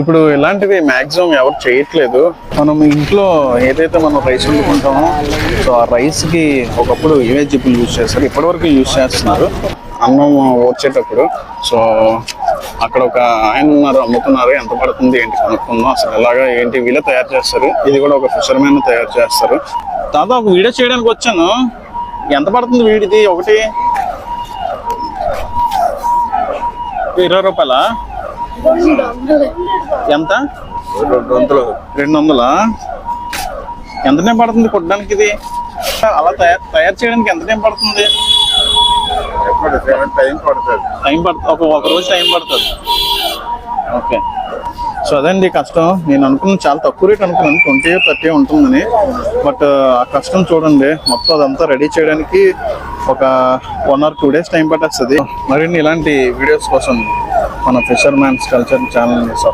ఇప్పుడు ఇలాంటివి మాక్సిమం ఎవరు చేయట్లేదు. మనం ఇంట్లో ఏదైతే మనం రైస్ వండుకుంటామో సో ఆ రైస్కి ఒకప్పుడు ఇవే జిప్పులు యూజ్ చేస్తారు, ఇప్పటివరకు యూజ్ చేస్తున్నారు అన్నం వచ్చేటప్పుడు. సో అక్కడ ఒక ఆయన ఉన్నారు, అమ్ముతున్నారు, ఎంత పడుతుంది ఏంటి కనుక్కుందాం. అసలు ఎలాగా ఏంటి వీళ్ళే తయారు చేస్తారు, ఇది కూడా ఒక ఫిషర్మెన్ తయారు చేస్తారు. దాదాపు ఒక వీడియో చేయడానికి వచ్చాను. ఎంత పడుతుంది వీడిది ఒకటి? 20 రూపాయలా? ఎంత? 200. ఎంత టైం పడుతుంది కుట్టడానికి ఇది? అలా తయారు చేయడానికి ఎంత టైం పడుతుంది? టైం పడుతుంది, ఒక రోజు టైం పడుతుంది. ఓకే, సో అదండి కష్టం. నేను అనుకున్నాను చాలా తక్కువ రేట్ అనుకున్నాను, 20-30 ఉంటుందని. బట్ ఆ కష్టం చూడండి, మొత్తం అదంతా రెడీ చేయడానికి ఒక 1 or 2 days టైం పట్టేస్తుంది. మరిన్ని ఇలాంటి వీడియోస్ కోసం మన ఫిషర్ మ్యాన్స్ కల్చర్ ఛానల్ని సబ్స్క్రైబ్